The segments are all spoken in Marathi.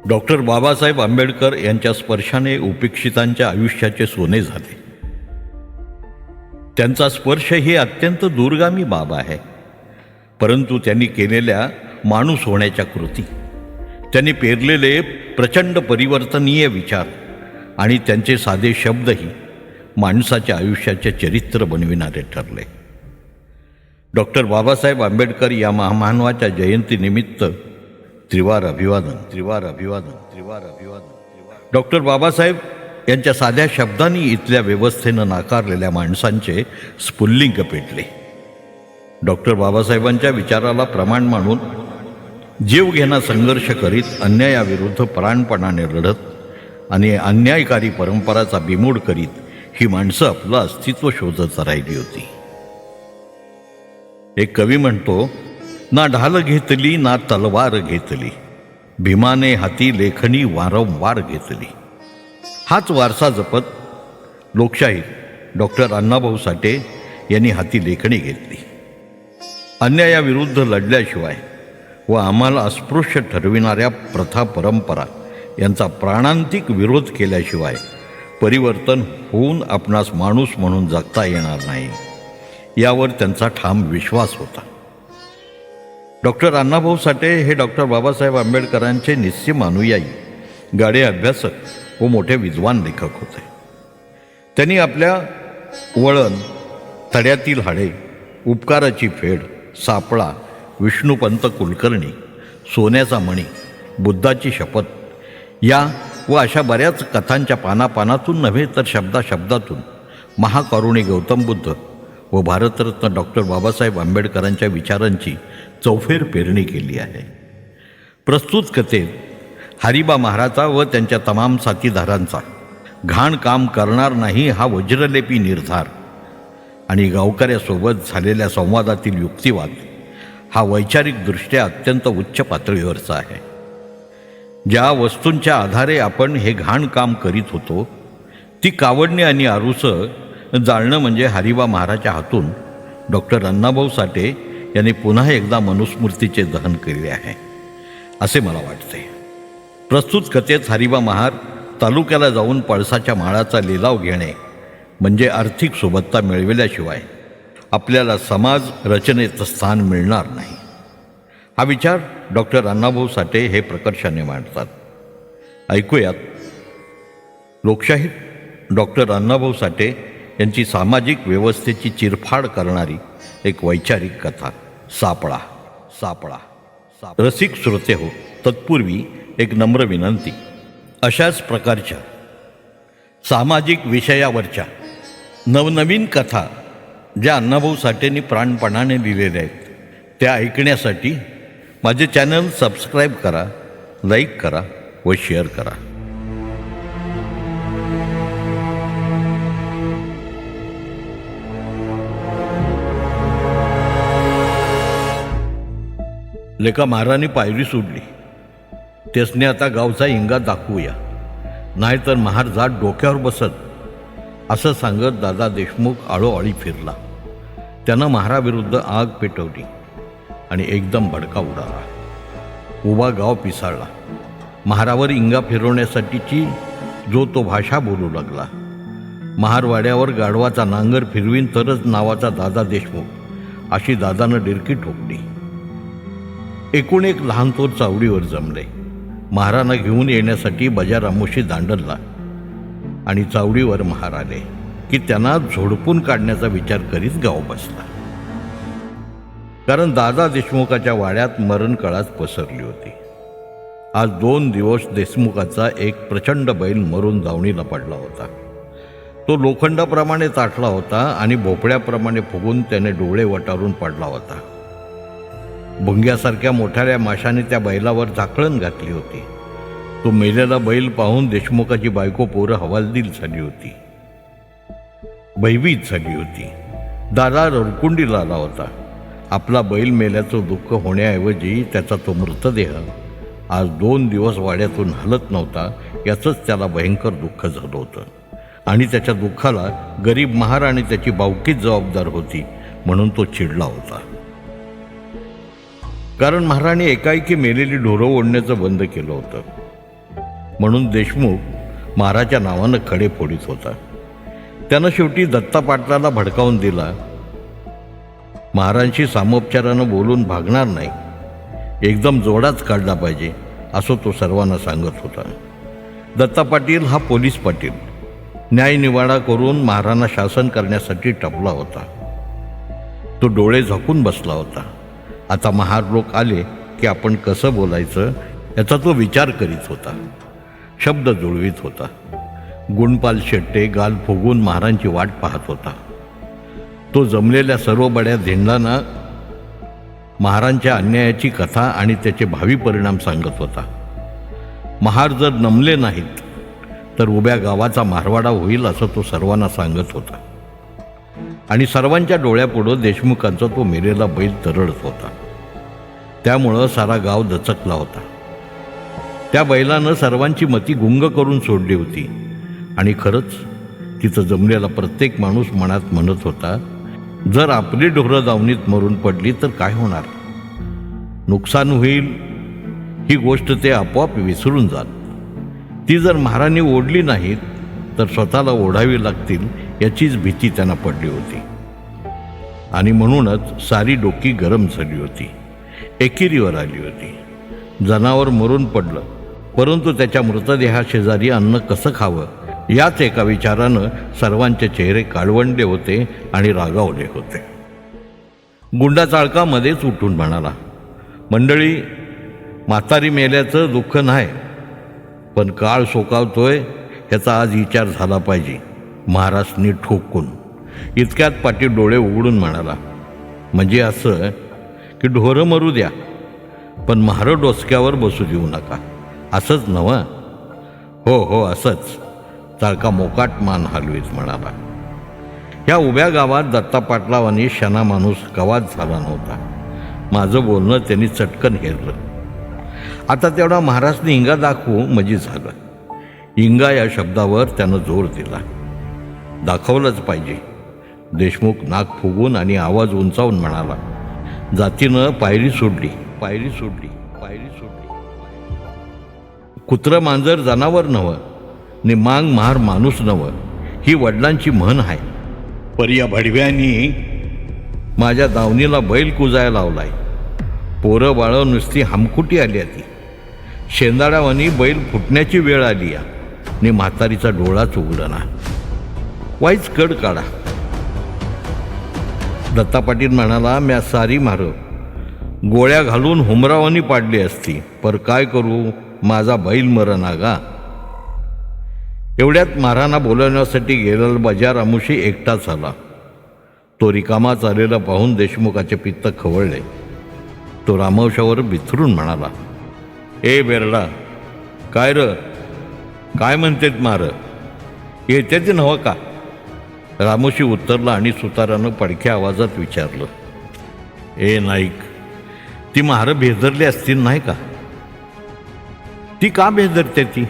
डॉक्टर बाबासाहेब आंबेडकर यांच्या स्पर्शाने उपेक्षितांच्या आयुष्याचे सोने झाले. त्यांचा स्पर्श ही अत्यंत दूरगामी बाब आहे, परंतु त्यांनी केलेल्या माणूस होण्याच्या कृती, त्यांनी पेरलेले प्रचंड परिवर्तनीय विचार आणि त्यांचे साधे शब्दही माणसाच्या आयुष्याचे चरित्र बनविणारे ठरले. डॉक्टर बाबासाहेब आंबेडकर या महामानवाच्या जयंतीनिमित्त त्रिवार अभिवादन, त्रिवार अभिवादन, त्रिवार अभिवादन. डॉक्टर बाबासाहेब यांच्या साध्या शब्दांनी इथल्या व्यवस्थेनं नाकारलेल्या माणसांचे स्फुल्लिंग पेटले. डॉक्टर बाबासाहेबांच्या विचाराला प्रमाण मानून जीवघेणा संघर्ष करीत अन्यायाविरुद्ध प्राणपणाने लढत आणि अन्यायकारी परंपराचा बिमोड करीत ही माणसं आपलं अस्तित्व शोधत राहिली होती. एक कवी म्हणतो, ना ढाल घेतली ना तलवार घेतली, भीमाने हाती लेखणी वारंवार घेतली. हाच वारसा जपत लोकशाहीर डॉक्टर अण्णाभाऊ साठे यांनी हाती लेखणी घेतली. अन्यायाविरुद्ध लढल्याशिवाय व आम्हाला अस्पृश्य ठरविणाऱ्या प्रथा परंपरा यांचा प्राणांतिक विरोध केल्याशिवाय परिवर्तन होऊन आपणास माणूस म्हणून जगता येणार नाही, यावर त्यांचा ठाम विश्वास होता. डॉक्टर अण्णाभाऊ साठे हे डॉक्टर बाबासाहेब आंबेडकरांचे निस्सीम अनुयायी, गाढे अभ्यासक व मोठे विद्वान लेखक होते. त्यांनी आपल्या वळण, तड्यातील हाडे, उपकाराची फेड, सापळा, विष्णुपंत कुलकर्णी, सोन्याचा मणी, बुद्धाची शपथ या व अशा बऱ्याच कथांच्या पानापानातून नव्हे तर शब्दाशब्दातून महाकरुणी गौतम बुद्ध व भारतरत्न डॉक्टर बाबासाहेब आंबेडकरांच्या विचारांची चौफेर पेरणी केली आहे. प्रस्तुत कथेत हरिबा महाराचा व त्यांच्या तमाम साथीदारांचा घाण काम करणार नाही हा वज्रलेपी निर्धार आणि गावकऱ्यासोबत झालेल्या संवादातील युक्तिवाद हा वैचारिकदृष्ट्या अत्यंत उच्च पातळीवरचा आहे. ज्या वस्तूंच्या आधारे आपण हे घाण काम करीत होतो ती कावडणे आणि आरुसं जाळणं म्हणजे हरिबा महाराच्या हातून डॉक्टर अण्णाभाऊ साठे यांनी पुन्हा एकदा मनुस्मृतीचे दहन केले आहे असे मला वाटते. प्रस्तुत कथेत हरिबा महार तालुक्याला जाऊन पळसाच्या माळाचा लिलाव घेणे म्हणजे आर्थिक सोबतता मिळविल्याशिवाय आपल्याला समाज रचनेचं स्थान मिळणार नाही, हा विचार डॉक्टर अण्णाभाऊ साठे हे प्रकर्षाने मांडतात. ऐकूयात लोकशाहीर डॉक्टर अण्णाभाऊ साठे यांची सामाजिक व्यवस्थेची चिरफाड करणारी एक वैचारिक कथा, सापळा. सापळा. रसिक श्रोते हो, तत्पूर्वी एक नम्र विनंती. अशाच प्रकारच्या सामाजिक विषयावरच्या नवनवीन कथा ज्या अण्णाभाऊ साठेंनी प्राणपणाने लिहिलेल्या आहेत त्या ऐकण्यासाठी माझे चॅनल सबस्क्राईब करा, लाईक करा व शेअर करा. लेका महाराणी पायरी सोडली, त्यासने आता गावचा इंगा दाखवूया, नाहीतर महार जात डोक्यावर बसत, असं सांगत दादा देशमुख आळोआळी फिरला. त्यानं महाराविरुद्ध आग पेटवली आणि एकदम भडका उडाला. उभा गाव पिसाळला. महारावर इंगा फिरवण्यासाठीची जो तो भाषा बोलू लागला. महारवाड्यावर गाढवाचा नांगर फिरवीन तरच नावाचा दादा देशमुख अशी दादानं डिरकी ठोकली. एकूण एक लहान थोर चावडीवर जमले. महारांना घेऊन येण्यासाठी बजारामोशी दांडलला आणि चावडीवर महार आले की त्यांना झोडपून काढण्याचा विचार करीत गाव बसला. कारण दादा देशमुखाच्या वाड्यात मरण कळाच पसरली होती. आज 2 दिवस देशमुखाचा एक प्रचंड बैल मरून दावणीला पडला होता. तो लोखंडाप्रमाणे ताटला होता आणि भोपळ्याप्रमाणे फुगून त्याने डोळे वटारून पडला होता. भुंग्यासारख्या मोठ्या माशाने त्या बैलावर झाकळण घातली होती. तो मेलेला बैल पाहून देशमुखाची बायको पोरं हवालदिल झाली होती, भयभीत झाली होती. दादा रडकुंडीला आला होता. आपला बैल मेल्याचं दुःख होण्याऐवजी त्याचा तो मृतदेह आज 2 दिवस वाड्यातून हलत नव्हता याचंच त्याला भयंकर दुःख झालं होतं. आणि त्याच्या दुःखाला गरीब महार आणि त्याची बावकीच जबाबदार होती म्हणून तो चिडला होता. कारण महाराणी एकाएकी मेलेली ढोरं ओढण्याचं बंद केलं होतं. म्हणून देशमुख महाराच्या नावानं खडे फोडीत होता. त्यानं शेवटी दत्ता पाटलाला भडकावून दिला. महाराजांशी सामोपचारानं बोलून भागणार नाही, एकदम जोडाच काढला पाहिजे असं तो सर्वांना सांगत होता. दत्ता पाटील हा पोलीस पाटील न्यायनिवाडा करून महाराजांना शासन करण्यासाठी टपला होता. तो डोळे झाकून बसला होता. आता महार लोक आले की आपण कसं बोलायचं याचा तो विचार करीत होता, शब्द जुळवीत होता. गुणपाल शेट्टे गाल फुगून महाराजांची वाट पाहत होता. तो जमलेल्या सर्व बड्या धेंडांना महाराजांच्या अन्यायाची कथा आणि त्याचे भावी परिणाम सांगत होता. महार जर नमले नाहीत तर उभ्या गावाचा मारवाडा होईल असं तो सर्वांना सांगत होता. आणि सर्वांच्या डोळ्यापुढं देशमुखांचा तो मेलेला बैल तरळत होता. त्यामुळं सारा गाव दचकला होता. त्या बैलानं सर्वांची मती गुंग करून सोडली होती. आणि खरंच तिथं जमलेला प्रत्येक माणूस मनात म्हणत होता, जर आपली ढोरं दावणीत मरून पडली तर काय होणार? नुकसान होईल ही गोष्ट ते आपोआप विसरून जात. ती जर महाराणी ओढली नाहीत तर स्वतःला ओढावी लागतील याचीच भीती त्यांना पडली होती. आणि म्हणूनच सारी डोकी गरम झाली होती, एकिरीवर आली होती. जनावर मरून पडलं, परंतु त्याच्या मृतदेहाशेजारी अन्न कसं खावं याच एका विचारानं सर्वांचे चेहरे काळवंडले होते आणि रागावले होते. गुंडा चाळका मध्येच उठून म्हणाला, मंडळी, म्हातारी मेल्याचं दुःख नाही, पण काळ सोकावतोय ह्याचा आज विचार झाला पाहिजे. महाराजनी ठोकून इतक्यात पाटील डोळे उघडून म्हणाला, म्हणजे असं की ढोरं मरू द्या पण म्हारं डोसक्यावर बसू देऊ नका, असंच नवं? हो हो असंच, चाळका मोकाट मान हलवीत म्हणाला. ह्या उभ्या गावात दत्ता पाटलावानी शना माणूस कवाच झाला नव्हता. माझं बोलणं त्यांनी चटकन हेरलं. आता तेवढा महाराजने इंगा दाखवू म्हणजे झालं. इंगा या शब्दावर त्यानं जोर दिला. दाखवलंच पाहिजे. देशमुख नाक फुगून आणि आवाज उंचावून म्हणाला, जातीनं पायरी सोडली, पायरी सोडली, पायरी सोडली. कुत्रं मांजर जनावर नवं, नि मांग महार माणूस नवं, ही वडिलांची म्हण आहे. पर या भडव्यांनी माझ्या दावणीला बैल कुजायला लावलाय. पोरं बाळं नुसती हमकुटी आली ती. शेंदाड्यावानी बैल फुटण्याची वेळ आली या, नि म्हातारीचा डोळाच उघडना. वाईच कड काढा. दत्ता पाटील म्हणाला, म्या सारी मारं गोळ्या घालून हुमरावानी पाडली असती, पर काय करू, माझा बैल मरना गा. एवढ्यात महाराणा बोलवण्यासाठी गेलेला बजार रामोशी एकटाच आला. तो रिकामा चालेला पाहून देशमुखाचे पित्त खवळले. तो रामवशावर बिथरून म्हणाला, ए बेरडा, काय र, काय म्हणतेत मार, येते ते नवं का? रामोशी उत्तरला आणि सुतारानं पडक्या आवाजात विचारलं, ए नाईक, ती महारं भेदरली असतील नाही का? ती का भेदरते ती?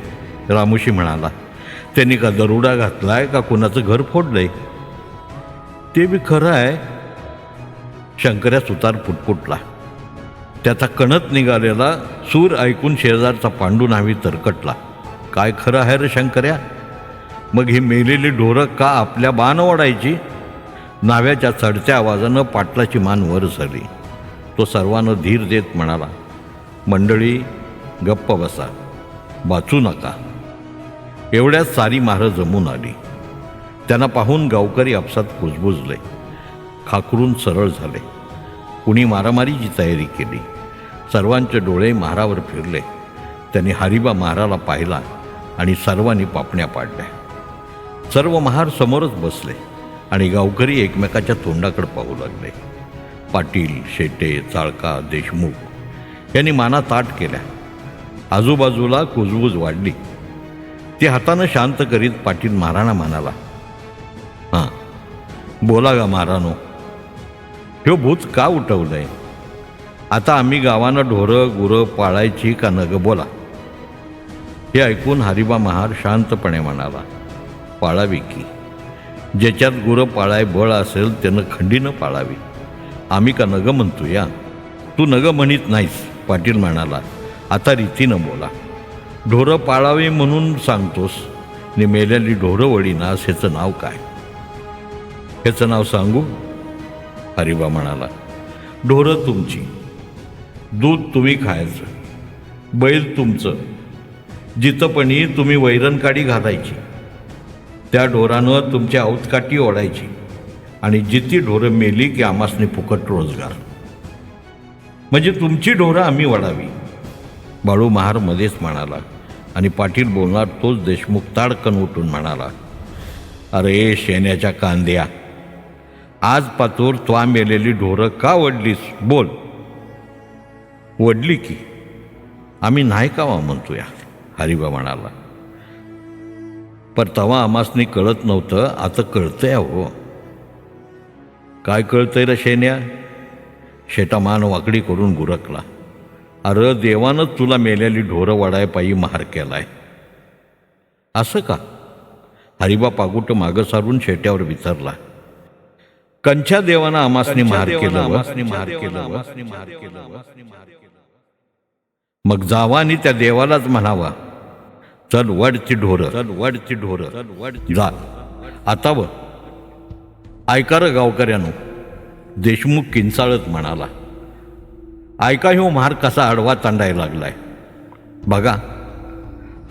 रामोशी म्हणाला, त्यांनी का दरोडा घातलाय का कुणाचं घर फोडलंय? ते बी खरं आहे. शंकर्या सुतार पुटपुटला. त्याचा कणत निघालेला सूर ऐकून शेजारचा पांडू नावी तरकटला. काय खरं आहे रे शंकर्या? मग ही मेलेली ढोरं का आपल्या बाण ओढायची? नाव्याच्या चढत्या आवाजानं पाटलाची मान वर झाली. तो सर्वांना धीर देत म्हणाला, मंडळी गप्प बसा, वाचू नका. एवढ्यात सारी महारं जमून आली. त्यांना पाहून गावकरी आपसात कुजबुजले, खाकरून सरळ झाले. कुणी मारामारीची तयारी केली. सर्वांचे डोळे महारावर फिरले. त्यांनी हरिबा महाराला पाहिला आणि सर्वांनी पापण्या पाडल्या. सर्व महार समोरच बसले आणि गावकरी एकमेकाच्या तोंडाकडे पाहू लागले. पाटील, शेटे, चाळका, देशमुख यांनी माना ताट केल्या. आजूबाजूला कुजबूज वाढली. ती हातानं शांत करीत पाटील महाराणा म्हणाला, हां बोला गा महारानो, ह्यो भूत का उठवलंय? आता आम्ही गावानं ढोरं गुरं पाळायची का नग, बोला. हे ऐकून हरिबा महार शांतपणे म्हणाला, पाळावी की. ज्याच्यात गुरं पाळाय बळ असेल त्यानं खंडीनं पाळावी. आम्ही का नग म्हणतो या? तू नग म्हणत नाहीस, पाटील म्हणाला. आता रीतीनं बोला. ढोरं पाळावी म्हणून सांगतोस ने मेलेली ढोरं वडीनास, ह्याचं नाव काय? ह्याचं नाव सांगू? हरिबा म्हणाला, ढोरं तुमची, दूध तुम्ही खायचं, बैल तुमचं, जितपणी तुम्ही वैरणकाडी घालायची, त्या ढोरानं तुमच्या औतकाठी ओढायची आणि जिती ढोरं मेली की आमासने फुकट रोजगार. म्हणजे तुमची ढोरं आम्ही वडावी. बाळू महार मध्येच म्हणाला आणि पाटील बोलणार तोच देशमुख ताडकन उठून म्हणाला, अरे शेण्याच्या कांद्या, आज पातूर त्वा मेलेली ढोरं का वडलीस? बोल. वडली की आम्ही नाही कावा म्हणतोया, हरिबा म्हणाला. पर तवा आमासनी कळत नव्हतं, आता कळतंय हो. काय कळतंय रे शेण्या? शेटा मान वाकडी करून गुरकला. अरे देवानंच तुला मेलेली ढोरं वडाय पायी महार केलाय. असं का? हरिबा पागुट मागं सारून शेट्यावर विचारला. कंच्या देवानं आमासनी महार केलं. मग जावा आणि त्या देवालाच म्हणावा, चल वडची ढोरं, चल वडची ढोरं, जा आता. व ऐका र गावकऱ्यानो, देशमुख किंचाळत म्हणाला. ऐका ह्यो महार कसा आडवा तांडायला लागलाय बघा.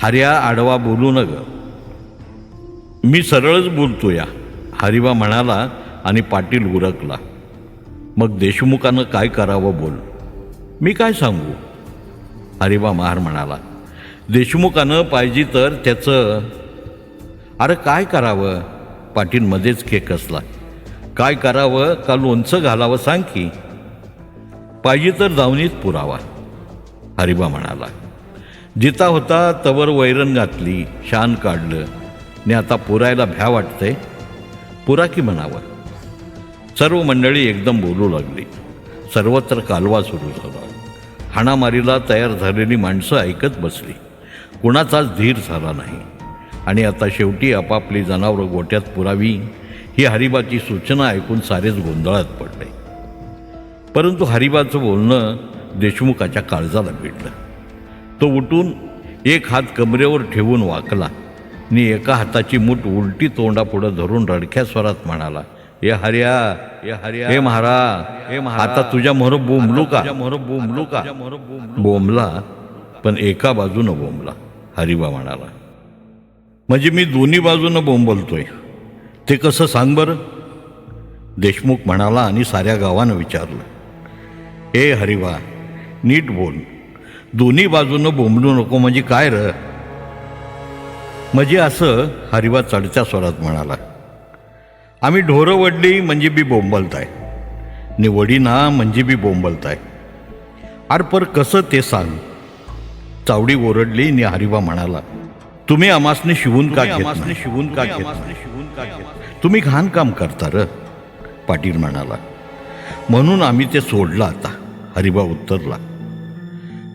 हर्या आडवा बोलू न ग, मी सरळच बोलतो या, हरिबा म्हणाला आणि पाटील उरकला. मग देशमुखानं काय करावं बोल. मी काय सांगू? हरिबा महार म्हणाला. देशमुखानं पाहिजे तर त्याचं. अरे काय करावं? पाटील मध्येच खेकसला. काय करावं का लोणचं घालावं सांग की. पाहिजे तर जाऊनीच पुरावा, हरिबा म्हणाला. जिता होता तवर वैरण घातली, शान काढलं ने आता पुरायला भ्या वाटतंय, पुरा की म्हणावं. सर्व मंडळी एकदम बोलू लागली. सर्वत्र कालवा सुरू झाला. हाणामारीला तयार झालेली माणसं ऐकत बसली. कुणाचाच धीर झाला नाही. आणि आता शेवटी आपापली जनावरं गोट्यात पुरावी ही हरिबाची सूचना ऐकून सारेच गोंधळात पडले. परंतु हरिबाचं बोलणं देशमुखाच्या काळजाला भिडलं. तो उठून एक हात कमरेवर ठेवून वाकला आणि एका हाताची मूठ उलटी तोंडापुढं धरून रडक्या स्वरात म्हणाला, हे हर्या, हे महारा, आता तुझ्या मोहर बोंबलू का? बोंबला, पण एका बाजूनं बोंबला, हरिबा म्हणाला. म्हणजे मी दोन्ही बाजूनं बोंबलतोय ते कसं सांग बरं? देशमुख म्हणाला आणि साऱ्या गावानं विचारलं, हे हरिबा नीट बोल, दोन्ही बाजूनं बोंबलू नको म्हणजे काय र? म्हणजे असं, हरिबा चढत्या स्वरात म्हणाला. आम्ही ढोरं वडली म्हणजे बी बोंबलताय, ने वडीना म्हणजे बी बोंबलताय. अरे पर कसं ते सांग. चावडी ओरडली ने हरिबा म्हणाला, तुम्ही आमासने शिवून का घेत? तुम्ही घाण काम करता र, पाटील म्हणाला. म्हणून आम्ही ते सोडलं आता, हरिबा उत्तरला.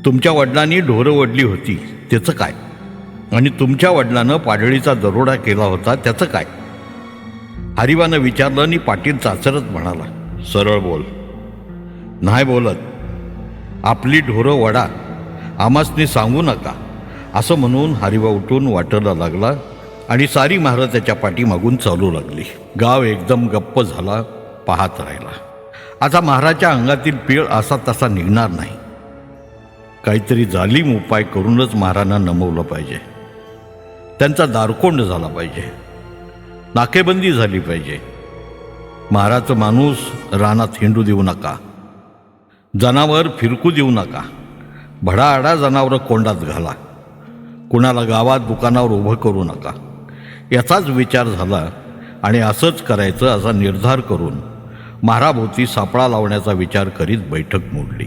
तुमच्या वडिलांनी ढोरं वडली होती त्याचं काय? आणि तुमच्या वडिलानं पाडळीचा दरोडा केला होता त्याचं काय? हरिबानं विचारलं आणि पाटील चाचरत म्हणाला, सरळ बोल. नाही बोलत. आपली ढोरं वडा, आमासने सांगू नका, असं म्हणून हरिबा उठून वाटेला लागला आणि सारी महारं त्याच्या पाठीमागून चालू लागली. गाव एकदम गप्प झाला, पाहत राहिला. आता महाराच्या अंगातील पीळ असा तसा निघणार नाही. काहीतरी जालीम उपाय करूनच महारांना नमवलं पाहिजे. त्यांचा दारकोंड झाला पाहिजे, नाकेबंदी झाली पाहिजे. महाराचं माणूस रानात हिंडू देऊ नका, जनावर फिरकू देऊ नका, भडाआडा जनावरं कोंडात घाला, कुणाला गावात दुकानावर उभं करू नका. याचाच विचार झाला आणि असंच करायचं असा निर्धार करून महाराभोवती सापळा लावण्याचा विचार करीत बैठक मोडली.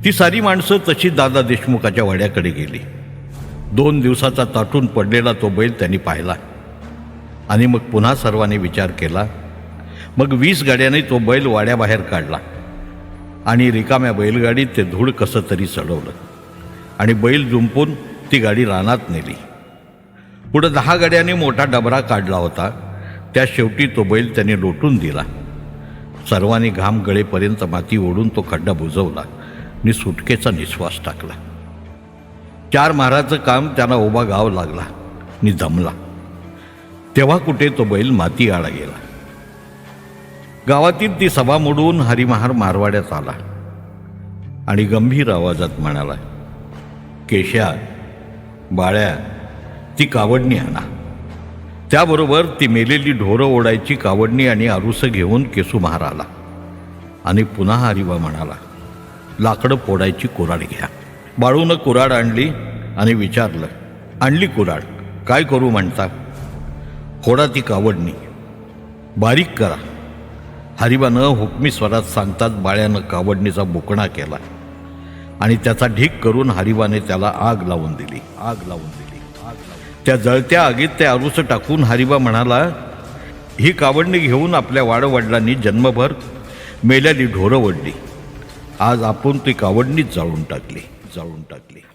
ती सारी माणसं तशी दादा देशमुखाच्या वाड्याकडे गेली. 2 दिवसाचा ताटून पडलेला तो बैल त्यांनी पाहिला आणि मग पुन्हा सर्वांनी विचार केला. मग 20 गाड्याने तो बैल वाड्याबाहेर काढला आणि रिकाम्या बैलगाडीत ते धूळ कसं तरी चढवलं आणि बैल जुंपून ती गाडी रानात नेली. पुढं 10 गाड्याने मोठा डबरा काढला होता. त्या शेवटी तो बैल त्याने लोटून दिला. सर्वांनी घाम गळेपर्यंत माती ओढून तो खड्डा बुजवला आणि सुटकेचा निश्वास टाकला. 4 महाराचं काम त्यांना उभा गाव लागला आणि जमला. तेव्हा कुठे तो बैल माती आळा गेला. गावातील ती सभा मोडून हरिमहार मारवाड्यात आला आणि गंभीर आवाजात म्हणाला, केश्या, बाळ्या, ती कावडणी आणा. त्याबरोबर ती मेलेली ढोरं ओढायची कावडणी आणि आरुसं घेऊन केसू महार आला आणि पुन्हा हरिबा म्हणाला, लाकडं फोडायची कुऱ्हाड घ्या. बाळूनं कुऱ्हाड आणली आणि विचारलं, आणली कुऱ्हाड, काय करू म्हणता? फोडा ती कावडणी, बारीक करा. हरिबानं हुकमी स्वरात सांगताच बाळ्यानं कावडणीचा बोकणा केला आणि त्याचा ढीक करून हरिबाने त्याला आग लावून दिली. त्या जळत्या आगीत ते आरुसं टाकून हरिबा म्हणाला, ही कावडणी घेऊन आपल्या वाडवडिलांनी जन्मभर मेलेली ढोरं ओढली. आज आपण ती कावडणीच जाळून टाकली.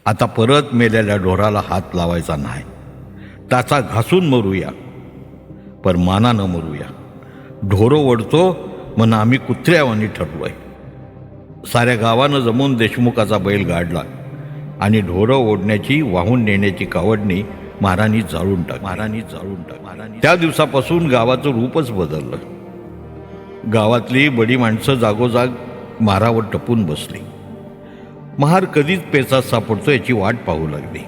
आता परत मेलेल्या ढोराला हात लावायचा नाही. त्याचा घासून मरूया, पण मानानं मरूया. ढोरं ओढतो म्हणून आम्ही कुत्र्यावानी ठरलोय. साऱ्या गावानं जमून देशमुखाचा बैल गाडला आणि ढोरं ओढण्याची, वाहून नेण्याची कावडणी महाराणी जाळून टाक. त्या दिवसापासून गावाचं रूपच बदललं. गावातली बडी माणसं जागोजाग महारावर टपून बसली. महार कधीच पेचात सापडतो याची वाट पाहू लागली.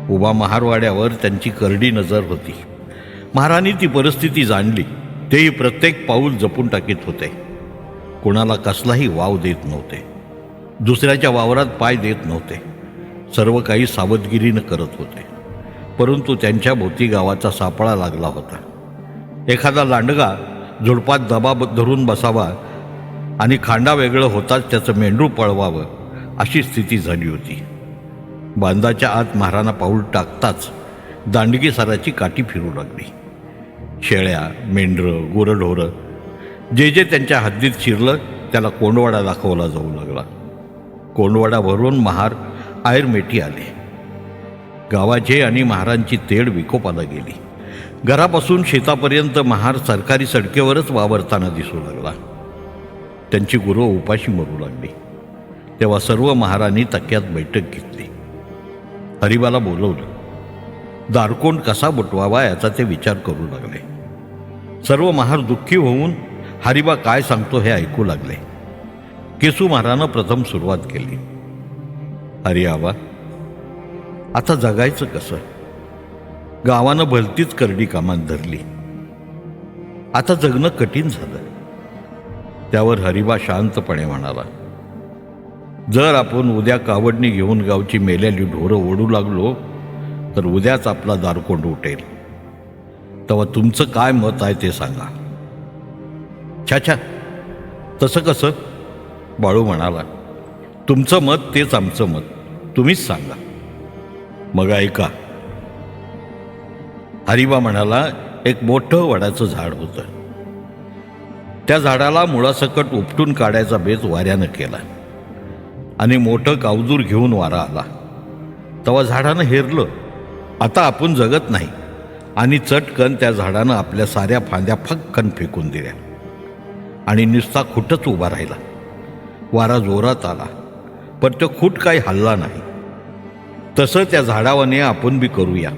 उभा महारवाड्यावर त्यांची करडी नजर होती. महाराणी ती परिस्थिती जाणली. तेही प्रत्येक पाऊल जपून टाकीत होते. कोणाला कसलाही वाव देत नव्हते. दुसऱ्याच्या वावरात पाय देत नव्हते. सर्व काही सावधगिरीनं करत होते. परंतु त्यांच्या भोवती गावाचा सापळा लागला होता. एखादा लांडगा झुडपात दबा धरून बसावा आणि खांडा वेगळं होताच त्याचं मेंढरू पळवावं अशी स्थिती झाली होती. बांधाच्या आत महाराणा पाऊल टाकताच दांडगी सराची काठी फिरू लागली. शेळ्या, मेंढरं, गुरंढोरं जे जे त्यांच्या हद्दीत शिरलं त्याला कोंडवाडा दाखवला जाऊ लागला. कोंडवाडा भरून महार आयरमेटी आले. गावाचे आणि महारांची तेढ विकोपाला गेली. घरापासून शेतापर्यंत महार सरकारी सडकेवरच वावरताना दिसू लागला. त्यांची गुरं उपाशी मरू लागली. तेव्हा सर्व महारांनी तक्क्यात बैठक घेतली. हरिबाला बोलवलं. दारकोंड कसा बुटवावा याचा ते विचार करू लागले. सर्व महार दुःखी होऊन हरिबा काय सांगतो हे ऐकू लागले. केसू महारानं प्रथम सुरुवात केली. अरे आबा, आता जगायचं कसं? गावानं भलतीच करडी कामात धरली. आता जगणं कठीण झालं. त्यावर हरिबा शांतपणे म्हणाला, जर आपण उद्या कावडणी घेऊन गावची मेलेली ढोरं ओढू लागलो तर उद्याच आपला दारकोंड उठेल. तेव्हा तुमचं काय मत आहे ते सांगा. छाछा, तसं कसं? बाळू म्हणाला, तुमचं मत तेच आमचं मत, तुम्हीच सांगा. मग ऐका. हरिबा म्हणाला, एक मोठं वडाचं झाड होतं. त्या झाडाला मुळासकट उपटून काढायचा बेत वाऱ्यानं केला आणि मोठं कावजूर घेऊन वारा आला. तेव्हा झाडानं हेरलं, आता आपण जगत नाही, आणि चटकन त्या झाडानं आपल्या साऱ्या फांद्या फक्कन फेकून दिल्या आणि नुसता खुटच उभा राहिला. वारा जोरात आला, पण तो खूट काही हलला नाही. तसं त्या झाडावाने आपण बी करूया,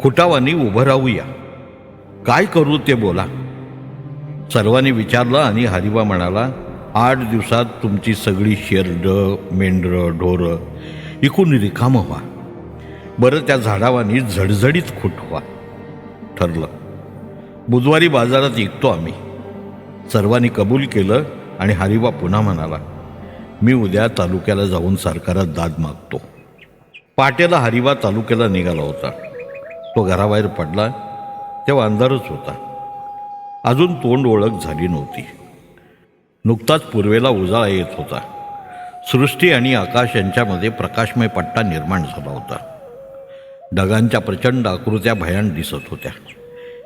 खुटावानी उभं राहूया. काय करू ते बोला. सर्वांनी विचारलं आणि हरिबा म्हणाला, 8 दिवसात तुमची सगळी शेरडं, मेंढरं, ढोरं इकून रिकामं व्हा. बरं, त्या झाडावानी झडझडीत खूट व्हा. ठरलं. बुधवारी बाजारात विकतो आम्ही. सर्वांनी कबूल केलं आणि हरिबा पुन्हा म्हणाला, मी उद्या तालुक्याला जाऊन सरकारात दाद मागतो. पाट्याला हरिबा तालुक्याला निघाला होता. तो घराबाहेर पडला तेव्हा अंधारच होता. अजून तोंड ओळख झाली नव्हती. नुकताच पूर्वेला उजाळा येत होता. सृष्टी आणि आकाश यांच्यामध्ये प्रकाशमय पट्टा निर्माण झाला होता. ढगांच्या प्रचंड आकृत्या भयान दिसत होत्या.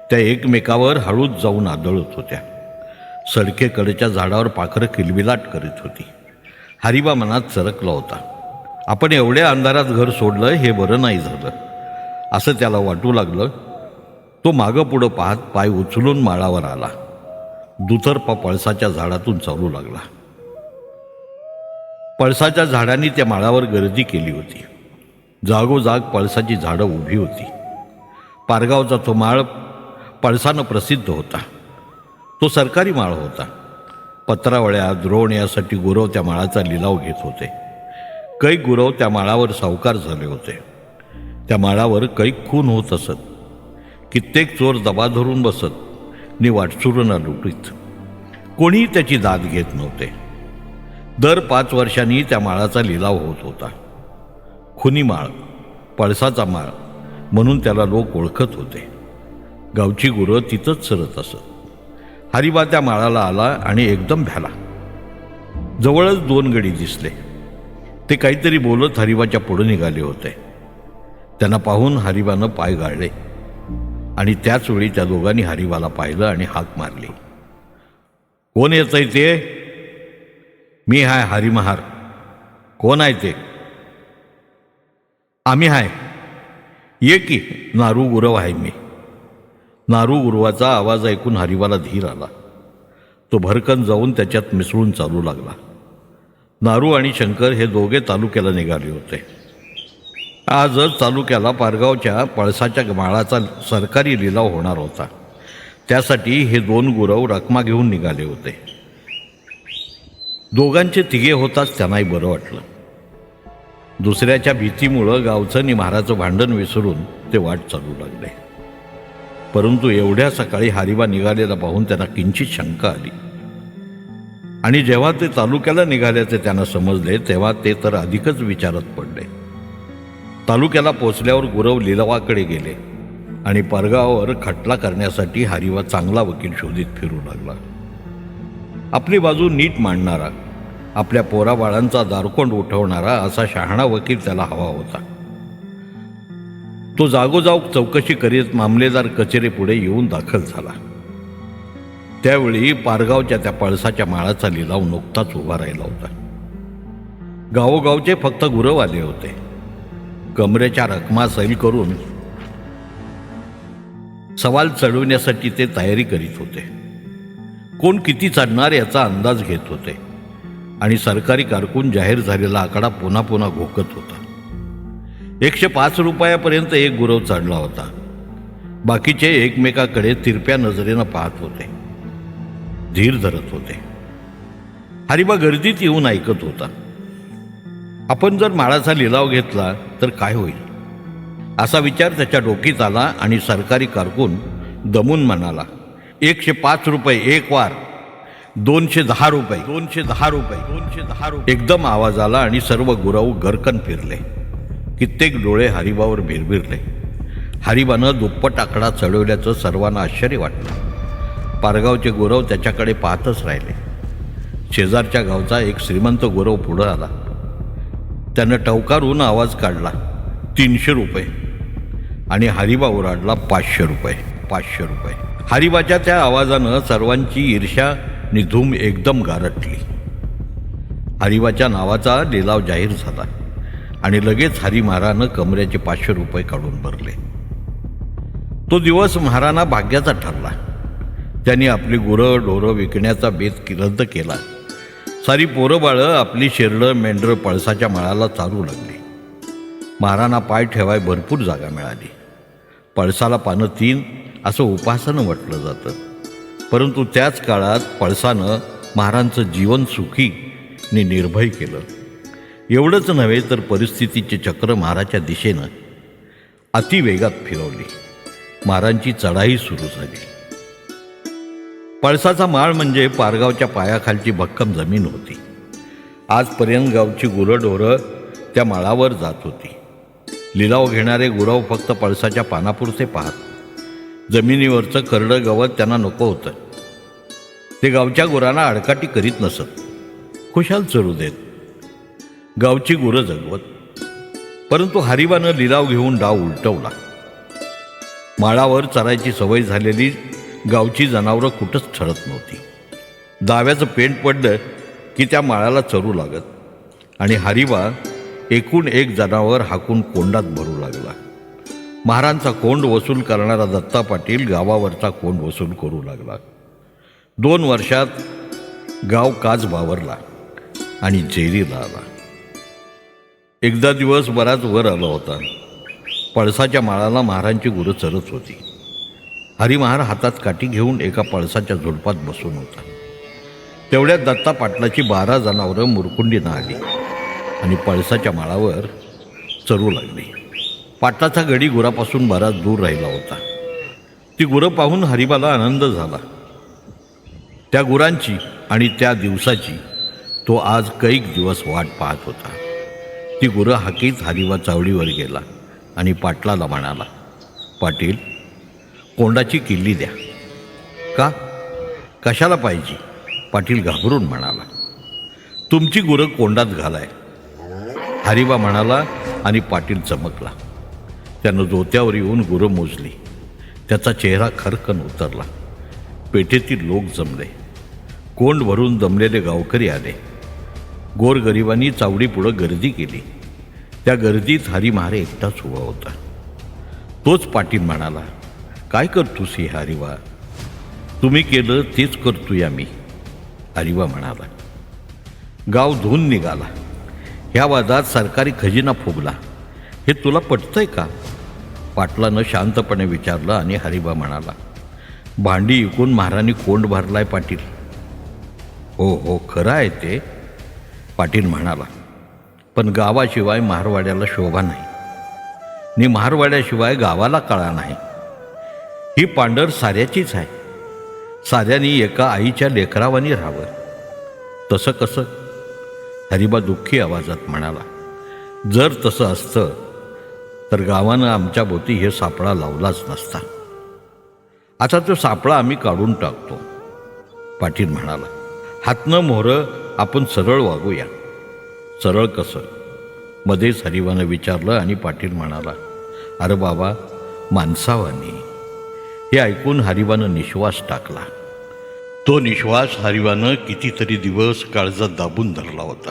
त्या एकमेकावर हळूच जाऊन आदळत होत्या. सडकेकडच्या झाडावर पाखरं किलबिलाट करीत होती. हरिबा मनात सरकला होता. आपण एवढ्या अंधारात घर सोडलं हे बरं नाही झालं असं त्याला वाटू लागलं. तो मागं पुढं पाहत पाय उचलून माळावर आला. दुतर्फा पळसाच्या झाडातून चालू लागला. पळसाच्या झाडांनी त्या माळावर गर्दी केली होती. जागोजाग पळसाची झाडं उभी होती. पारगावचा तो माळ पळसानं प्रसिद्ध होता. तो सरकारी माळ होता. पत्रावळ्या द्रोण यासाठी गुरव त्या माळाचा लिलाव घेत होते. कैक गुरव त्या माळावर सावकार झाले होते. त्या माळावर कैक खून होत असत. कित्येक चोर दबा धरून बसत नि वाटसुरूंना लुटीत. कोणीही त्याची दाद घेत नव्हते. दर 5 वर्षांनी त्या माळाचा लिलाव होत होता. खुनी माळ, पळसाचा माळ म्हणून त्याला लोक ओळखत होते. गावची गुरं तिथंच सरत असत. हरिबा त्या माळाला आला आणि एकदम भ्याला. जवळच 2 गडी दिसले. ते काहीतरी बोलत हरिबाच्या पुढे निघाले होते. त्यांना पाहून हरिबानं पाय गाळले आणि त्याच वेळी त्या दोघांनी हरिबाला पाहिलं आणि हाक मारली. कोण येतंय ते? मी हाय हरिमहार. कोण आहे ते? आम्ही हाय. ये की, नारू गुरव आहे मी. नारू गुरवाचा आवाज ऐकून हरिबाला धीर आला. तो भरकन जाऊन त्याच्यात मिसळून चालू लागला. नारू आणि शंकर हे दोघे तालुक्याला निघाले होते. आजच तालुक्याला पारगावच्या पळसाच्या माळाचा सरकारी लिलाव होणार होता. त्यासाठी हे 2 गुरव रकमा घेऊन निघाले होते. दोघांचे तिघे होताच त्यांनाही बरं वाटलं. दुसऱ्याच्या भीतीमुळं गावचं नि म्हाराचं भांडण विसरून ते वाट चालू लागले. परंतु एवढ्या सकाळी हरिबा निघालेला पाहून त्यांना किंचित शंका आली. आणि जेव्हा ते तालुक्याला निघाल्याचे त्यांना समजले तेव्हा ते तर अधिकच विचारात पडले. तालुक्याला पोचल्यावर गुरव लिलावाकडे गेले आणि परगावावर खटला करण्यासाठी हरिबा चांगला वकील शोधित फिरू लागला. आपली बाजू नीट मांडणारा, आपल्या पोराबाळांचा दारकोंड उठवणारा असा शहाणा वकील त्याला हवा होता. तो जागोजाग चौकशी करीत मामलेदार कचेरीपुढे येऊन दाखल झाला. त्यावेळी पारगावच्या त्या पळसाच्या माळाचा लिलाव नुकताच उभा राहिला होता. गावोगावचे फक्त गुरव आले होते. कमरेच्या रकमा सैल करून सवाल चढवण्यासाठी ते तयारी करीत होते. कोण किती चढणार याचा अंदाज घेत होते आणि सरकारी कारकून जाहीर झालेला आकडा पुन्हा पुन्हा घोकत होता. 105 रुपयापर्यंत एक गुरव चढला होता. बाकीचे एकमेकाकडे तिरप्या नजरेनं पाहत होते, धीर धरत होते. हरिबा गर्दीत येऊन ऐकत होता. आपण जर माळाचा लिलाव घेतला तर काय होईल असा विचार त्याच्या डोकीत आला आणि सरकारी कारकून दमून म्हणाला, 105 रुपये एक वार, 210 रुपये, 210 रुपये, 210 रुपये. एकदम आवाज आला आणि सर्व गुरव गरकन फिरले. कित्येक डोळे हरिबावर भिरभिरले. हरिबानं दुप्पट आकडा चढवल्याचं सर्वांना आश्चर्य वाटलं. पारगावचे गुरव त्याच्याकडे पाहतच राहिले. शेजारच्या गावचा एक श्रीमंत गुरव पुढं आला. त्यानं टवकारून आवाज काढला, 300 रुपये. आणि हरिबा ओरडला, 500 रुपये, 500 रुपये. हरिबाच्या त्या आवाजानं सर्वांची ईर्ष्या निधूम एकदम गारटली. हरिबाच्या नावाचा लिलाव जाहीर झाला आणि लगेच हरिमहारानं कमऱ्याचे 500 रुपये काढून भरले. तो दिवस महाराणा भाग्याचा ठरला. त्यांनी आपली गुरं ढोरं विकण्याचा बेत रद्द केला. सारी पोरं बाळं आपली शेरडं मेंढरं पळसाच्या माळाला चालू लागली. महाराणा पाय ठेवाय भरपूर जागा मिळाली. पळसाला पानं 3 असं उपासनं म्हटलं जातं. परंतु त्याच काळात पळसानं महारांचं जीवन सुखी नि निर्भय केलं. एवढंच नव्हे तर परिस्थितीचे चक्र महाराच्या दिशेनं अतिवेगात फिरवली. महारांची चढाई सुरू झाली. पळसाचा माळ म्हणजे पारगावच्या पायाखालची भक्कम जमीन होती. आजपर्यंत गावची गुरंढोरं त्या माळावर जात होती. लिलाव घेणारे गुरव फक्त पळसाच्या पानापुरते पाहत. जमिनीवरचं करडं गवत त्यांना नको होतं. ते गावच्या गुरांना आडकाठी करीत नसत, खुशाल चरू देत. गावची गुरं जगवत. परंतु हरिबानं लिलाव घेऊन डाव उलटवला. माळावर चरायची सवय झालेली गावची जनावरं कुठंच ठरत नव्हती. दाव्याचं पेंट पडलं की त्या माळाला चरू लागत आणि हरिबा एकूण एक जनावर हाकून कोंडात भरू लागला. महारांचा कोंड वसूल करणारा दत्ता पाटील गावावरचा कोंड वसूल करू लागला. 2 वर्षात गाव काच बावरला. आणि जेरीला आला. एकदा दिवस बराच वर आला होता. पळसाच्या माळाला महारांची गुरं चरत होती. हरिमहार हातात काठी घेऊन एका पळसाच्या झुडपात बसून होता. तेवढ्यात दत्ता पाटलाची 12 जनावरं मुरकुंडीनं आली आणि पळसाच्या माळावर चरू लागली. पाटलाचा गडी गुरापासून बराच दूर राहिला होता. ती गुरं पाहून हरिबाला आनंद झाला. त्या गुरांची आणि त्या दिवसाची तो आज कैक दिवस वाट पाहत होता. ती गुरं हाकीत हरिबा चावडीवर गेला आणि पाटलाला म्हणाला, पाटील, कोंडाची किल्ली द्या. का? कशाला पाहिजे? पाटील घाबरून म्हणाला, तुमची गुरं कोंडात घालाय. हरिबा म्हणाला आणि पाटील चमकला. त्यानं जोत्यावर येऊन गुरं मोजली. त्याचा चेहरा खरकन उतरला. पेठेतील लोक जमले. कोंड भरून जमलेले गावकरी आले. गोरगरिबांनी चावडीपुढं गर्दी केली. त्या गर्दीत हरिमहारे एकटाच उभा होता. तोच पाटील म्हणाला, काय करतोस हे हरिबा? तुम्ही केलं तेच करतोय आम्ही. हरिबा म्हणाला, गाव धुवून निघाला. ह्या वादात सरकारी खजिना फुगला. हे तुला पटतंय का? पाटलानं शांतपणे विचारलं आणि हरिबा म्हणाला, भांडी विकून महाराणी कोंड भरलाय पाटील. हो हो, खरं आहे ते, पाटील म्हणाला. पण गावाशिवाय महारवाड्याला शोभा नाही, नि महारवाड्याशिवाय गावाला कळा नाही. ही पांढर साऱ्याचीच आहे. साऱ्यानी एका आईच्या लेकरावानी राहावं. तसं कसं? हरिबा दुःखी आवाजात म्हणाला, जर तसं असतं तर गावानं आमच्या भोवती हे सापळा लावलाच नसता. आता तो सापळा आम्ही काढून टाकतो. पाटील म्हणाला, हातनं मोहरं आपण सरळ वागूया. सरळ कसं? मध्येच हरिबानं विचारलं आणि पाटील म्हणाला, अरे बाबा, माणसावानी. हे ऐकून हरिबानं निश्वास टाकला. तो निश्वास हरिबानं कितीतरी दिवस काळजात दाबून धरला होता.